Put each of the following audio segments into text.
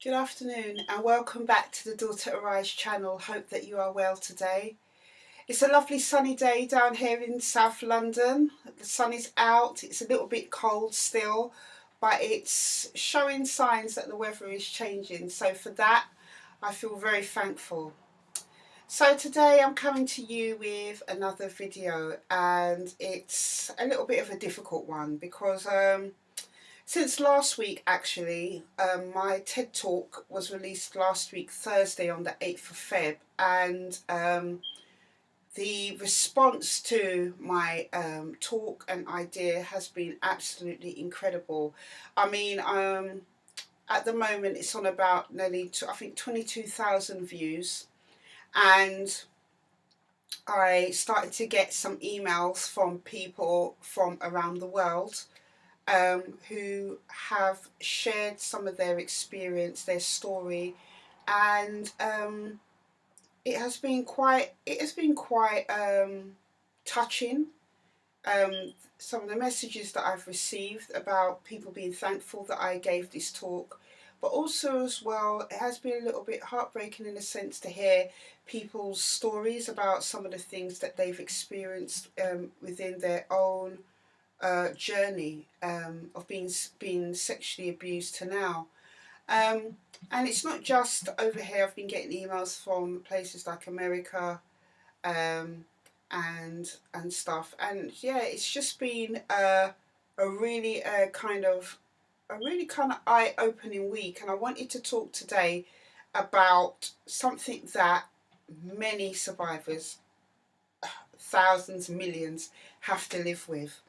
Good afternoon and welcome back to the Daughter Arise channel. Hope that you are well today. It's a lovely sunny day down here in South London. The sun is out, it's a little bit cold still, but it's showing signs that the weather is changing. So for that, I feel very thankful. So today I'm coming to you with another video, and it's a little bit of a difficult one because since last week, actually, my TED Talk was released last week, Thursday, on the 8th of Feb, and the response to my talk and idea has been absolutely incredible. I mean, at the moment, it's on about nearly, I think, 22,000 views, and I started to get some emails from people from around the world who have shared some of their experience, their story, and it has been quite touching. Some of the messages that I've received about people being thankful that I gave this talk, but also as well, it has been a little bit heartbreaking in a sense to hear people's stories about some of the things that they've experienced within their own journey of being sexually abused to now. Um, and it's not just over here. I've been getting emails from places like America um, and stuff. And yeah, it's just been a really a really kind of eye-opening week. And I wanted to talk today about something that many survivors, thousands, millions, have to live with,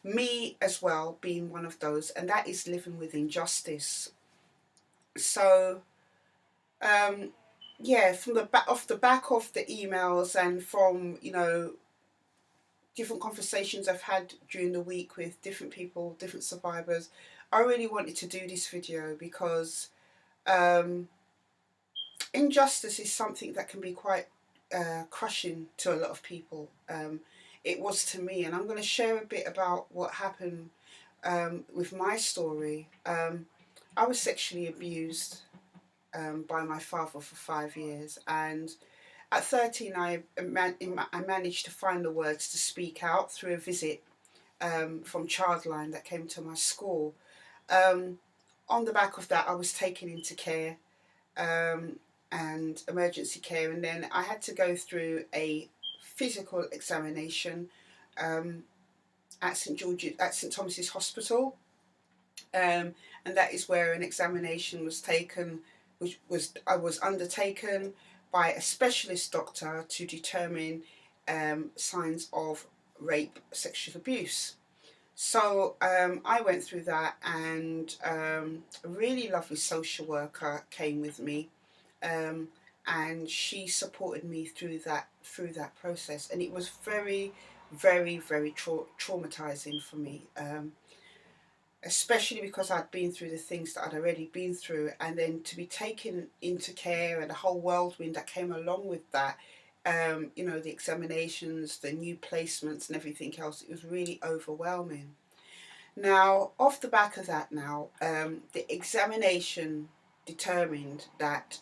me as well being one of those, and that is living with injustice. So um, yeah, from the back off the back of the emails and from different conversations I've had during the week with different people, different survivors, I really wanted to do this video because um, injustice is something that can be quite crushing to a lot of people. It was to me, and I'm going to share a bit about what happened with my story. I was sexually abused by my father for 5 years, and at 13, I managed to find the words to speak out through a visit from Childline that came to my school. Um, on the back of that, I was taken into care um, and emergency care, and then I had to go through a physical examination um, at St Thomas's Hospital, and that is where an examination was taken, which was I was undertaken by a specialist doctor to determine signs of rape, sexual abuse. So I went through that, and a really lovely social worker came with me, um, and she supported me through that process, and it was very, very, very traumatizing for me. Especially because I'd been through the things that I'd already been through, and then to be taken into care and the whole whirlwind that came along with that, the examinations, the new placements and everything else, it was really overwhelming. Now, off the back of that now, the examination determined that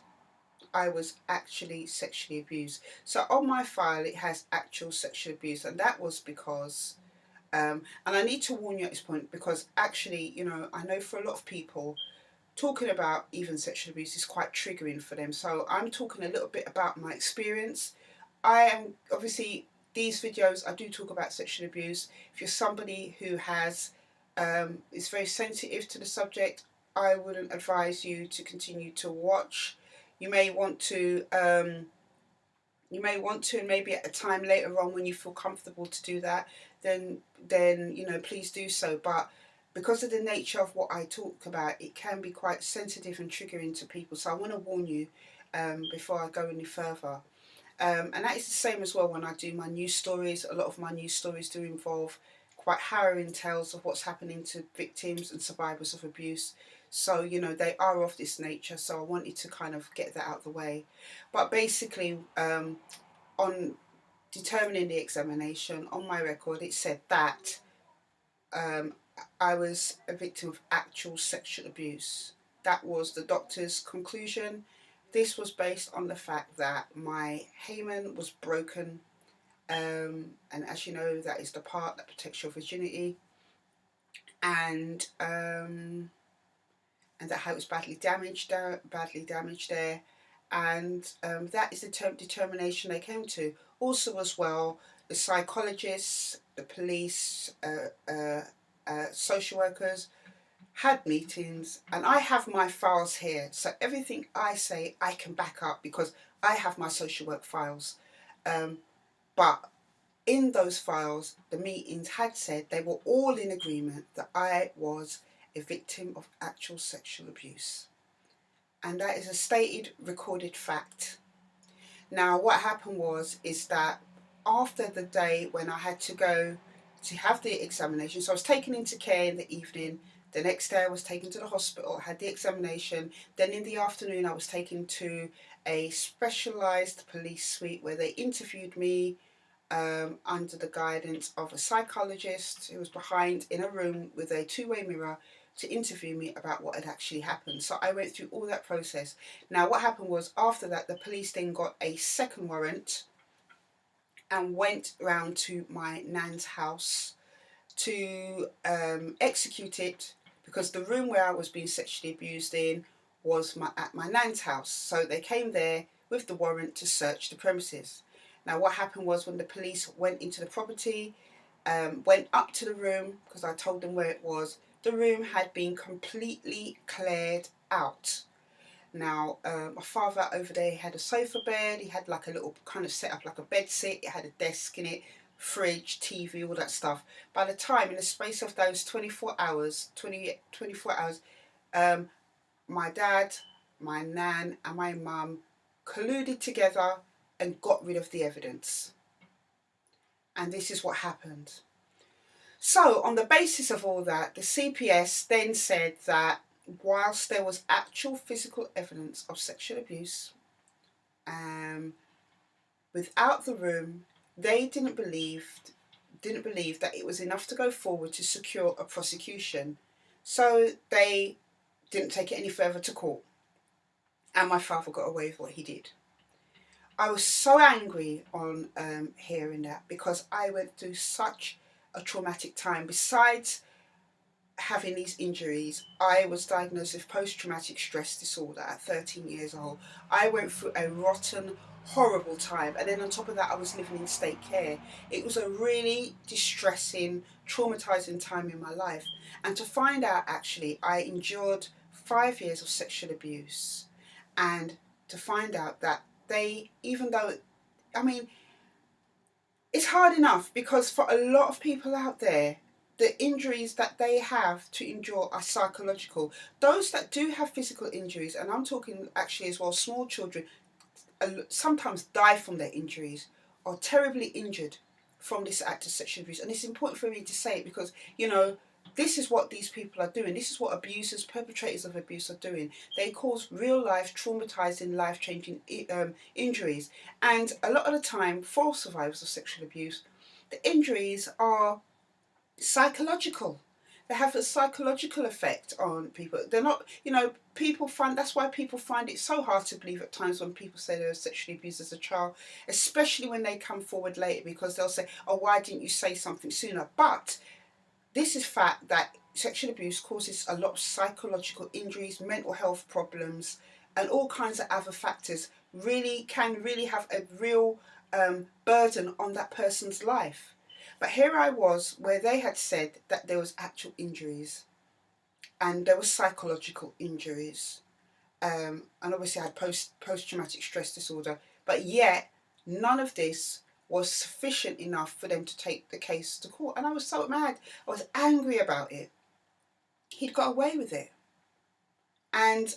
I was actually sexually abused. So on my file it has actual sexual abuse, and that was because and I need to warn you at this point because actually, I know for a lot of people, talking about even sexual abuse is quite triggering for them. So I'm talking a little bit about my experience. I am obviously, these videos, I do talk about sexual abuse. If you're somebody who is very sensitive to the subject, I wouldn't advise you to continue to watch. You may want to and maybe at a time later on when you feel comfortable to do that, then please do so. But because of the nature of what I talk about, it can be quite sensitive and triggering to people. So I want to warn you before I go any further. And that is the same as well when I do my news stories. A lot of my news stories do involve quite harrowing tales of what's happening to victims and survivors of abuse. So, they are of this nature. So I wanted to kind of get that out of the way. But basically, on determining the examination, on my record, it said that um, I was a victim of actual sexual abuse. That was the doctor's conclusion. This was based on the fact that my hymen was broken, and as you know, that is the part that protects your virginity, and that how it was badly damaged there, and that is the determination they came to. Also, as well, the psychologists, the police, social workers had meetings, and I have my files here, so everything I say I can back up because I have my social work files. But in those files, the meetings had said they were all in agreement that I was a victim of actual sexual abuse. And that is a stated, recorded fact. Now, what happened is that after the day when I had to go to have the examination, so I was taken into care in the evening. The next day I was taken to the hospital, had the examination. Then in the afternoon I was taken to a specialised police suite where they interviewed me under the guidance of a psychologist who was behind in a room with a two-way mirror to interview me about what had actually happened. So I went through all that process. Now what happened was, after that, the police then got a second warrant and went round to my nan's house to execute it, because the room where I was being sexually abused in was at my nan's house. So they came there with the warrant to search the premises. Now what happened was, when the police went into the property, went up to the room, because I told them where it was, the room had been completely cleared out. Now, my father over there had a sofa bed. He had like a little kind of set up like a bed sit. It had a desk in it, fridge, TV, all that stuff. By the time, in the space of those 24 hours, my dad, my nan and my mum colluded together and got rid of the evidence. And this is what happened. So on the basis of all that, the CPS then said that whilst there was actual physical evidence of sexual abuse without the room, they didn't believe that it was enough to go forward to secure a prosecution. So they didn't take it any further to court. And my father got away with what he did. I was so angry on hearing that, because I went through such a traumatic time. Besides having these injuries, I was diagnosed with post-traumatic stress disorder at 13 years old. I went through a rotten, horrible time, and then on top of that I was living in state care. It was a really distressing, traumatizing time in my life. And to find out, actually, I endured 5 years of sexual abuse, and to find out that they, even though, I mean, it's hard enough, because for a lot of people out there, the injuries that they have to endure are psychological. Those that do have physical injuries, and I'm talking actually as well, small children sometimes die from their injuries, or terribly injured from this act of sexual abuse. And it's important for me to say it, because, you know, this is what these people are doing. This is what abusers, perpetrators of abuse are doing. They cause real life, traumatizing, life-changing injuries. And a lot of the time, for survivors of sexual abuse, the injuries are psychological. They have a psychological effect on people. They're not, you know, that's why people find it so hard to believe at times when people say they were sexually abused as a child, especially when they come forward later, because they'll say, oh, why didn't you say something sooner? But this is fact, that sexual abuse causes a lot of psychological injuries, mental health problems, and all kinds of other factors can really have a real burden on that person's life. But here I was, where they had said that there was actual injuries and there was psychological injuries. And obviously I had post-traumatic stress disorder. But yet, none of this was sufficient enough for them to take the case to court. And I was so mad. I was angry about it. He'd got away with it. And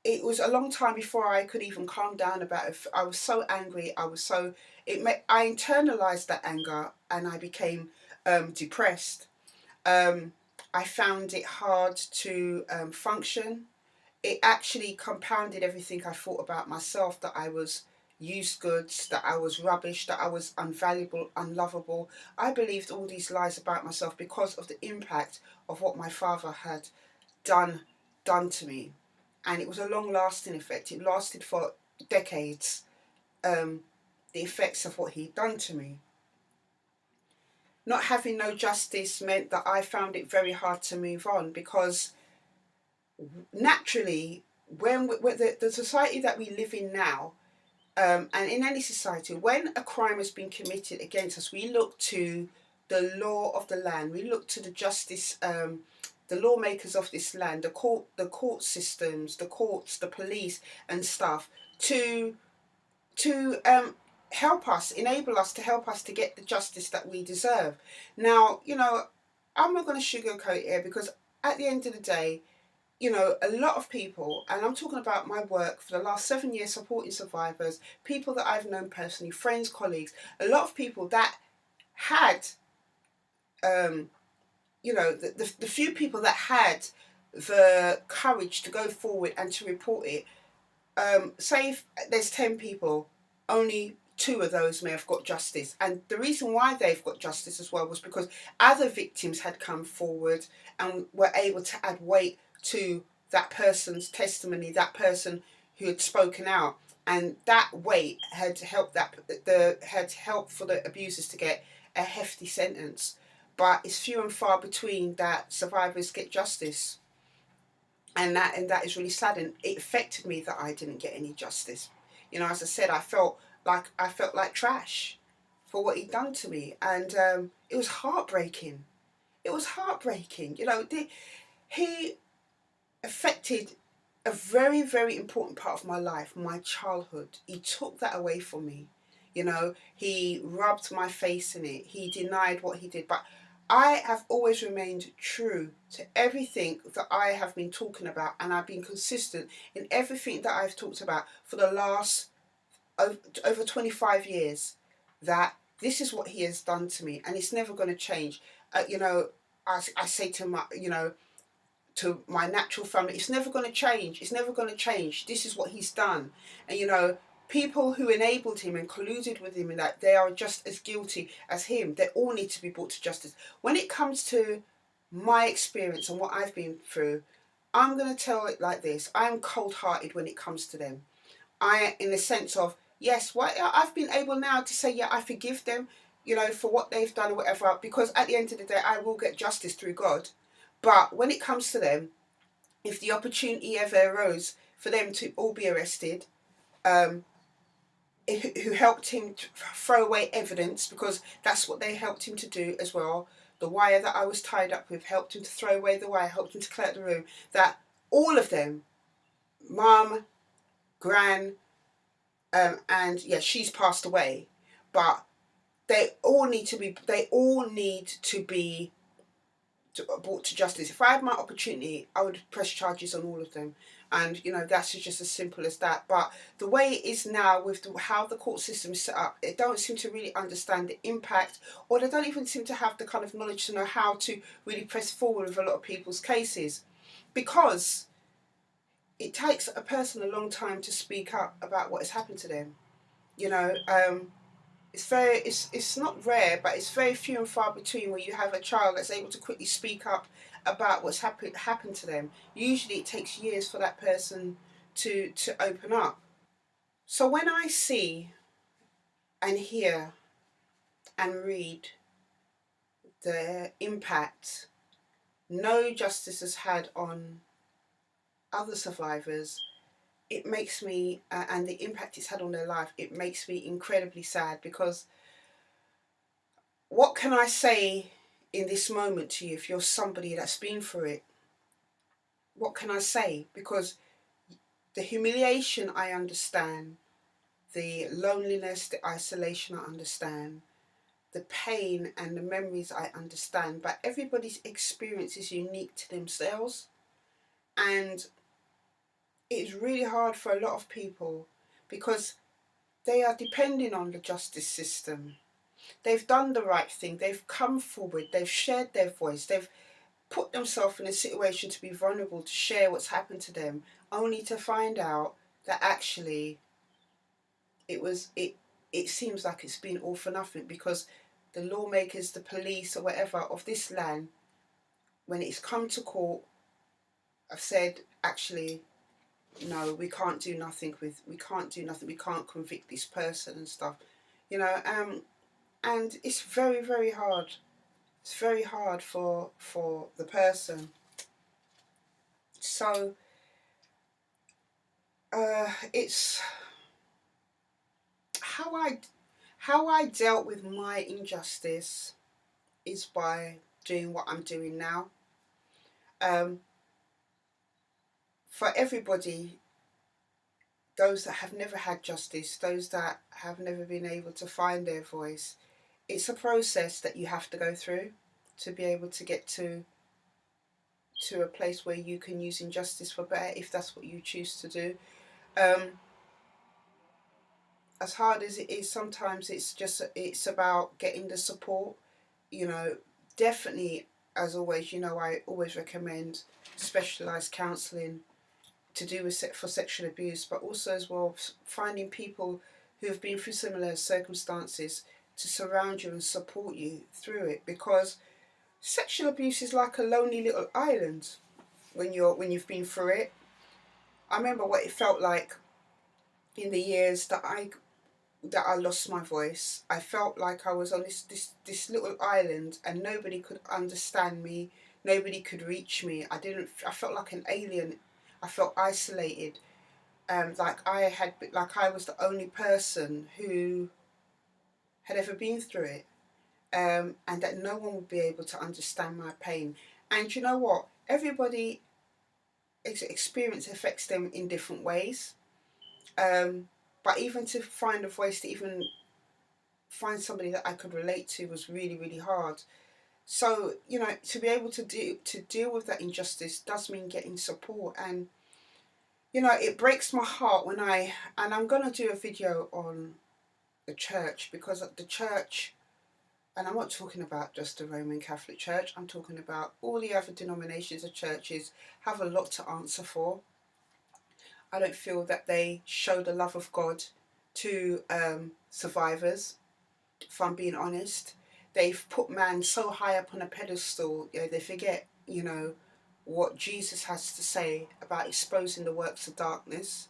it was a long time before I could even calm down about it. I was so angry. I internalized that anger, and I became depressed. I found it hard to function. It actually compounded everything I thought about myself, that I was used goods, that I was rubbish, that I was unvaluable, unlovable. I believed all these lies about myself because of the impact of what my father had done done to me. And it was a long-lasting effect. It lasted for decades, the effects of what he'd done to me. Not having no justice meant that I found it very hard to move on, because naturally, when the society that we live in now, and in any society, when a crime has been committed against us, we look to the law of the land. We look to the justice, the lawmakers of this land, the court systems, the courts, the police, and stuff to help us, enable us, to help us to get the justice that we deserve. Now, I'm not going to sugarcoat it here, because at the end of the day, a lot of people, and I'm talking about my work for the last 7 years supporting survivors, people that I've known personally, friends, colleagues, a lot of people that had, the few people that had the courage to go forward and to report it, say if there's 10 people, only 2 of those may have got justice. And the reason why they've got justice as well was because other victims had come forward and were able to add weight to that person's testimony, that person who had spoken out, and that weight had helped for the abusers to get a hefty sentence. But it's few and far between that survivors get justice, and that is really sad, and it affected me that I didn't get any justice. As I said, I felt like trash for what he'd done to me, and it was heartbreaking. It was heartbreaking. He affected a very, very important part of my life, my childhood. He took that away from me. He rubbed my face in it. He denied what he did. But I have always remained true to everything that I have been talking about, and I've been consistent in everything that I've talked about for the last over 25 years, that this is what he has done to me, and it's never going to change. I say to my natural family, it's never going to change. It's never going to change. This is what he's done. And people who enabled him and colluded with him in that, they are just as guilty as him. They all need to be brought to justice. When it comes to my experience and what I've been through, I'm going to tell it like this. I'm cold-hearted when it comes to them. In the sense of, yes, I've been able now to say, yeah, I forgive them, for what they've done or whatever, because at the end of the day, I will get justice through God. But when it comes to them, if the opportunity ever arose for them to all be arrested, who helped him to throw away evidence, because that's what they helped him to do as well. The wire that I was tied up with helped him to throw away the wire, helped him to clear the room. That all of them, mum, gran, and yeah, she's passed away, but they all need to be brought to justice. If I had my opportunity, I would press charges on all of them, and that's just as simple as that. But the way it is now, with how the court system is set up, they don't seem to really understand the impact, or they don't even seem to have the kind of knowledge to know how to really press forward with a lot of people's cases, because it takes a person a long time to speak up about what has happened to them. It's not rare, but it's very few and far between where you have a child that's able to quickly speak up about what's happened to them. Usually it takes years for that person to open up. So when I see and hear and read the impact no justice has had on other survivors, it makes me, and the impact it's had on their life, it makes me incredibly sad, because what can I say in this moment to you if you're somebody that's been through it? What can I say? Because the humiliation I understand, the loneliness, the isolation I understand, the pain and the memories I understand, but everybody's experience is unique to themselves, and it's really hard for a lot of people because they are depending on the justice system. They've done the right thing, they've come forward, they've shared their voice, they've put themselves in a situation to be vulnerable, to share what's happened to them, only to find out that actually it seems like it's been all for nothing, because the lawmakers, the police or whatever of this land, when it's come to court, have said actually, no, we can't do nothing we can't convict this person and stuff, you know. And it's very, very hard. It's very hard for the person. So it's how I dealt with my injustice is by doing what I'm doing now. Um, for everybody, those that have never had justice, those that have never been able to find their voice, it's a process that you have to go through to be able to get to a place where you can use injustice for better, if that's what you choose to do. Um, as hard as it is, sometimes it's about getting the support. You know, definitely, as always, you know, I always recommend specialised counselling to do with for sexual abuse, but also as well finding people who have been through similar circumstances to surround you and support you through it, because sexual abuse is like a lonely little island when you've been through it. I remember what it felt like in the years that I lost my voice. I felt like I was on this little island and nobody could understand me, nobody could reach me. I felt like an alien. I felt isolated. Like I was the only person who had ever been through it. And that no one would be able to understand my pain. And you know what? Everybody experience affects them in different ways. But even to find a voice to even find somebody that I could relate to was really, really hard. So, you know, to be able to deal with that injustice does mean getting support. And, you know, it breaks my heart when and I'm going to do a video on the church, because the church, and I'm not talking about just the Roman Catholic Church, I'm talking about all the other denominations of churches have a lot to answer for. I don't feel that they show the love of God to survivors, if I'm being honest. They've put man so high up on a pedestal, you know, they forget, you know, what Jesus has to say about exposing the works of darkness.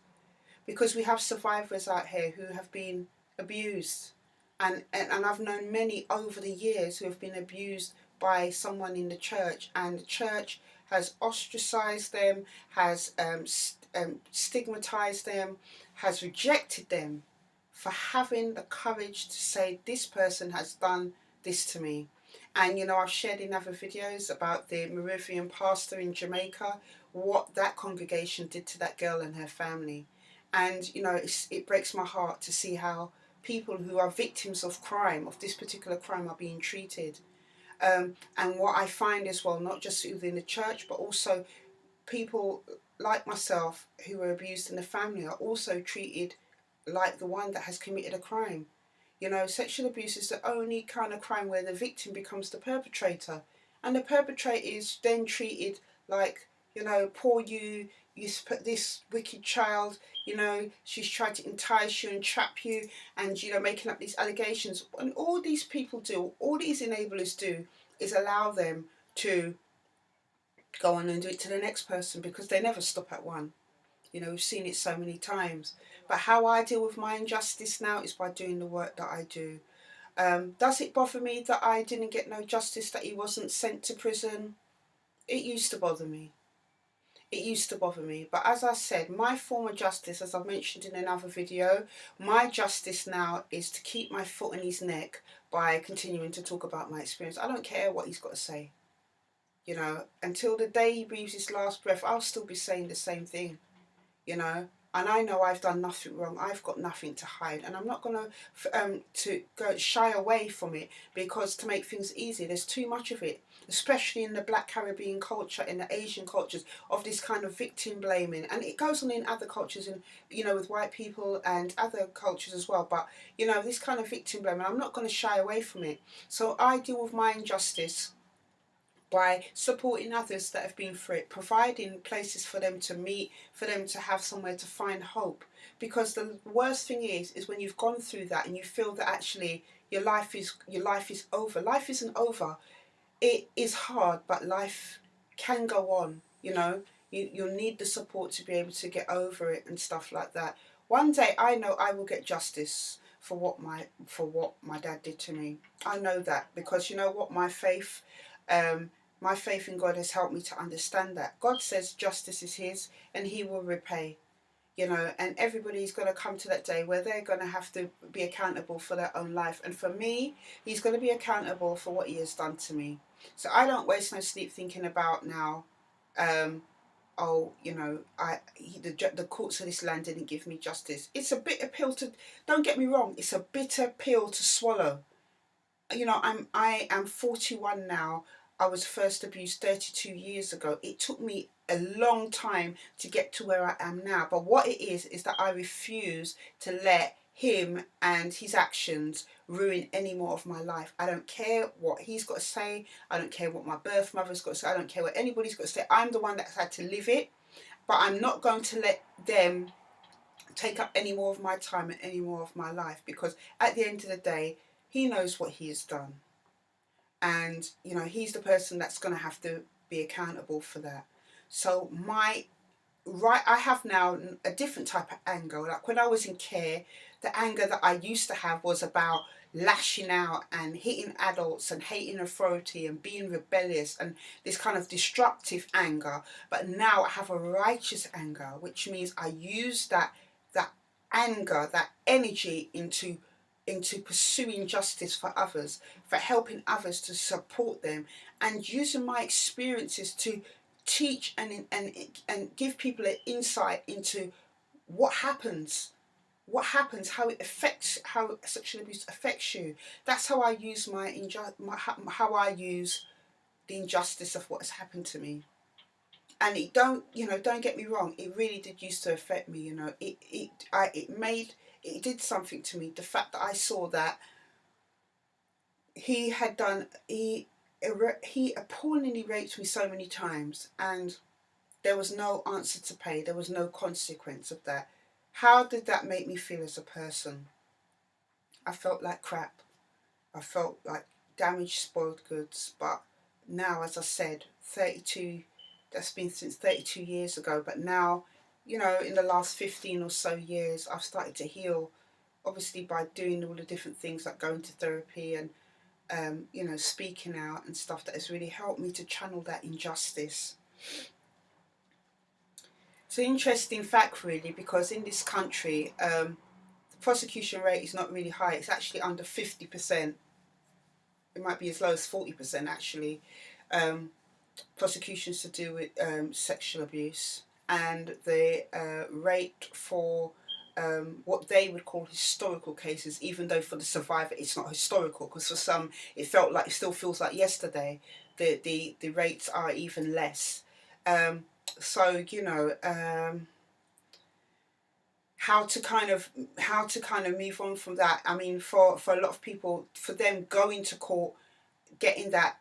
Because we have survivors out here who have been abused. And I've known many over the years who have been abused by someone in the church, and the church has ostracized them, has stigmatized them, has rejected them for having the courage to say, this person has done this to me. And, you know, I've shared in other videos about the Moravian pastor in Jamaica, what that congregation did to that girl and her family. And, you know, it breaks my heart to see how people who are victims of crime, of this particular crime, are being treated. And what I find as well, not just within the church, but also people like myself who were abused in the family are also treated like the one that has committed a crime. You know, sexual abuse is the only kind of crime where the victim becomes the perpetrator. And the perpetrator is then treated like, you know, poor you put this wicked child, you know, she's tried to entice you and trap you, and, you know, making up these allegations. And all these people do, all these enablers do, is allow them to go on and do it to the next person, because they never stop at one. You know, we've seen it so many times. But how I deal with my injustice now is by doing the work that I do. Does it bother me that I didn't get no justice, that he wasn't sent to prison? It used to bother me. It used to bother me. But as I said, my form of justice, as I've mentioned in another video, my justice now is to keep my foot in his neck by continuing to talk about my experience. I don't care what he's got to say. You know, until the day he breathes his last breath, I'll still be saying the same thing. You know, and I know I've done nothing wrong. I've got nothing to hide, and I'm not going to go shy away from it, because to make things easy, there's too much of it, especially in the Black Caribbean culture, in the Asian cultures, of this kind of victim blaming, and it goes on in other cultures, and, you know, with white people and other cultures as well. But, you know, this kind of victim blaming, I'm not going to shy away from it. So I deal with my injustice by supporting others that have been through it, providing places for them to meet, for them to have somewhere to find hope. Because the worst thing is when you've gone through that and you feel that actually your life is over. Life isn't over. It is hard, but life can go on. You know, You'll need the support to be able to get over it and stuff like that. One day I know I will get justice for what my dad did to me. I know that, because you know what, my faith in God has helped me to understand that God says justice is His and He will repay. You know, and everybody's going to come to that day where they're going to have to be accountable for their own life. And for me, He's going to be accountable for what He has done to me. So I don't waste no sleep thinking about now, oh, you know, the courts of this land didn't give me justice. It's a bitter pill to, don't get me wrong, it's a bitter pill to swallow. You know, I am 41 now. I was first abused 32 years ago. It took me a long time to get to where I am now. But what it is that I refuse to let him and his actions ruin any more of my life. I don't care what he's got to say. I don't care what my birth mother's got to say. I don't care what anybody's got to say. I'm the one that's had to live it. But I'm not going to let them take up any more of my time and any more of my life, because at the end of the day, he knows what he has done. And, you know, he's the person that's going to have to be accountable for that. So I have now a different type of anger. Like when I was in care, the anger that I used to have was about lashing out and hitting adults and hating authority and being rebellious and this kind of destructive anger. But now I have a righteous anger, which means I use that anger, that energy into pursuing justice for others, for helping others, to support them, and using my experiences to teach and give people an insight into what happens, how it affects, how sexual abuse affects you. That's how I use how I use the injustice of what has happened to me. And don't get me wrong, it really did used to affect me. You know, it did something to me. The fact that I saw that he appallingly raped me so many times, and there was no answer to pay. There was no consequence of that. How did that make me feel as a person? I felt like crap. I felt like damaged, spoiled goods. But now, as I said, 32, that's been since 32 years ago. But now, you know, in the last 15 or so years, I've started to heal, obviously by doing all the different things like going to therapy and, you know, speaking out and stuff, that has really helped me to channel that injustice. It's an interesting fact, really, because in this country, the prosecution rate is not really high. It's actually under 50%. It might be as low as 40%, actually. Prosecutions to do with sexual abuse, and the rate for what they would call historical cases, even though for the survivor it's not historical, because for some it still feels like yesterday, the rates are even less. So you know, how to kind of move on from that. I mean, for a lot of people, for them going to court, getting that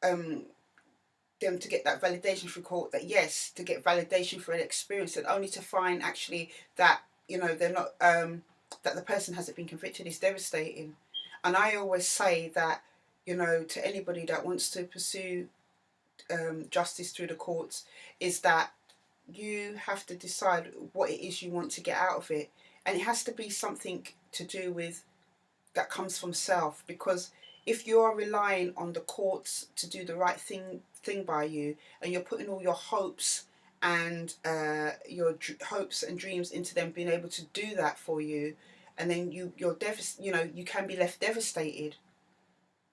them to get that validation from court, that yes, to get validation for an experience, and only to find actually that, you know, they're not that the person hasn't been convicted, is devastating. And I always say that, you know, to anybody that wants to pursue justice through the courts, is that you have to decide what it is you want to get out of it, and it has to be something to do with that comes from self. Because if you're relying on the courts to do the right thing by you, and you're putting all your hopes and hopes and dreams into them being able to do that for you, and then you can be left devastated.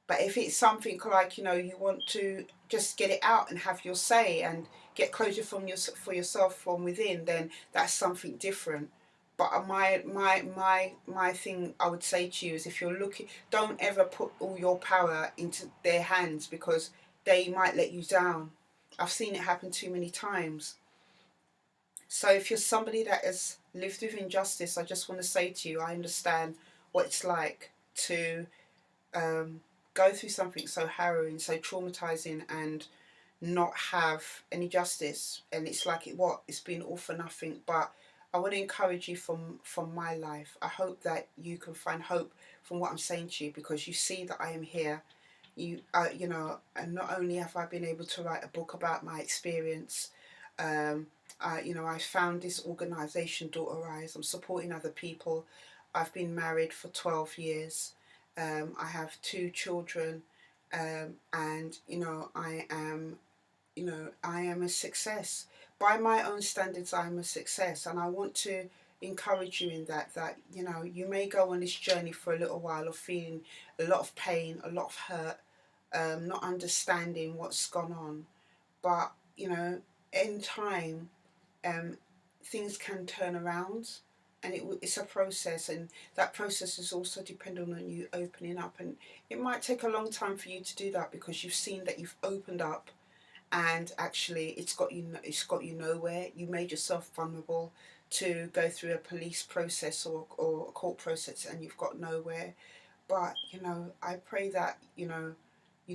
But if it's something like, you know, you want to just get it out and have your say and get closure for yourself from within, then that's something different. But my thing I would say to you is, if you're looking, don't ever put all your power into their hands, because they might let you down. I've seen it happen too many times. So if you're somebody that has lived with injustice, I just want to say to you, I understand what it's like to go through something so harrowing, so traumatizing, and not have any justice. And it's like it's been all for nothing. But I want to encourage you from my life. I hope that you can find hope from what I'm saying to you, because you see that I am here. You know, and not only have I been able to write a book about my experience, I found this organisation, Daughter Rise. I'm supporting other people. I've been married for 12 years. I have 2 children, and I am a success. By my own standards, I am a success, and I want to encourage you in that you may go on this journey for a little while of feeling a lot of pain, a lot of hurt, not understanding what's gone on, but in time, um, things can turn around, and it's a process, and that process is also dependent on you opening up, and it might take a long time for you to do that because you've seen that you've opened up, and actually it's got you nowhere. You made yourself vulnerable to go through a police process or a court process, and you've got nowhere. But I pray that you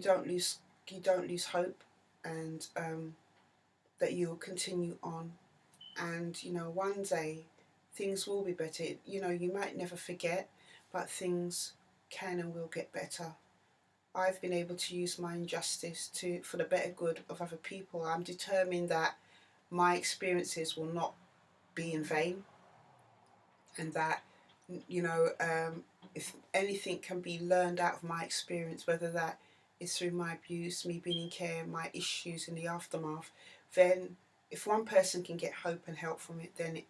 don't lose hope, and that you'll continue on, and one day things will be better. You might never forget, but things can and will get better. I've been able to use my injustice for the better good of other people. I'm determined that my experiences will not be in vain, and that if anything can be learned out of my experience, whether that is through my abuse, me being in care, my issues in the aftermath, then if one person can get hope and help from it, then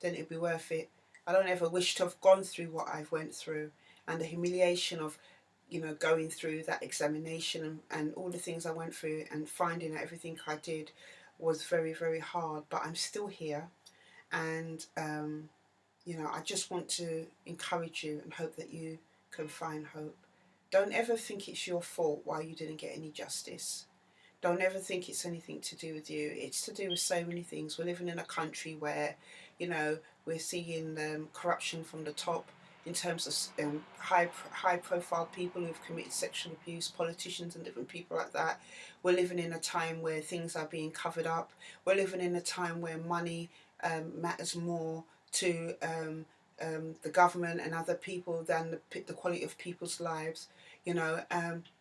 it'll be worth it. I don't ever wish to have gone through what I've went through, and the humiliation of going through that examination, and all the things I went through, and finding that everything I did was very, very hard. But I'm still here, and I just want to encourage you and hope that you can find hope. Don't ever think it's your fault why you didn't get any justice. Don't ever think it's anything to do with you. It's to do with so many things. We're living in a country where, we're seeing corruption from the top in terms of high profile people who've committed sexual abuse, politicians and different people like that. We're living in a time where things are being covered up. We're living in a time where money matters more to the government and other people than the quality of people's lives. We're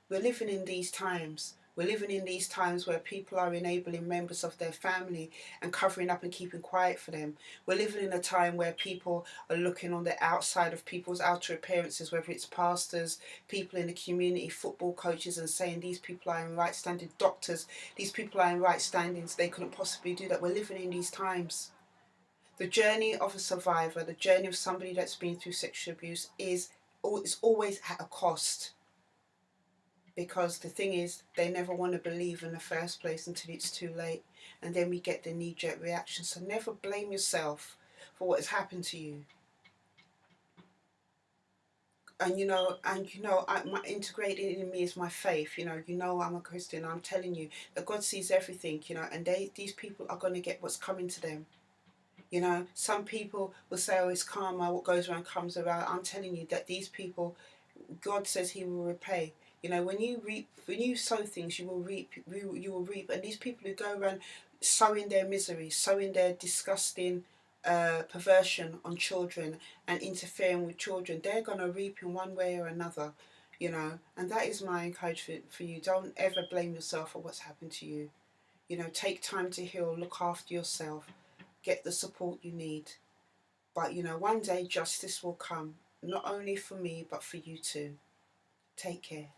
living in these times. We're living in these times where people are enabling members of their family and covering up and keeping quiet for them. We're living in a time where people are looking on the outside of people's outer appearances, whether it's pastors, people in the community, football coaches, and saying these people are in right standing, doctors, these people are in right standings, they couldn't possibly do that. We're living in these times. The journey of a survivor, the journey of somebody that's been through sexual abuse is always at a cost. Because the thing is, they never want to believe in the first place until it's too late. And then we get the knee-jerk reaction. So never blame yourself for what has happened to you. And integrated in me is my faith. I'm a Christian. I'm telling you that God sees everything. And these people are going to get what's coming to them. Some people will say, oh, it's karma, what goes around comes around. I'm telling you that these people, God says he will repay. When you sow things, you will reap. You will reap. And these people who go around sowing their misery, sowing their disgusting perversion on children and interfering with children, they're going to reap in one way or another. And that is my encouragement for you. Don't ever blame yourself for what's happened to you. Take time to heal, look after yourself, get the support you need. But one day justice will come, not only for me but for you too. Take care.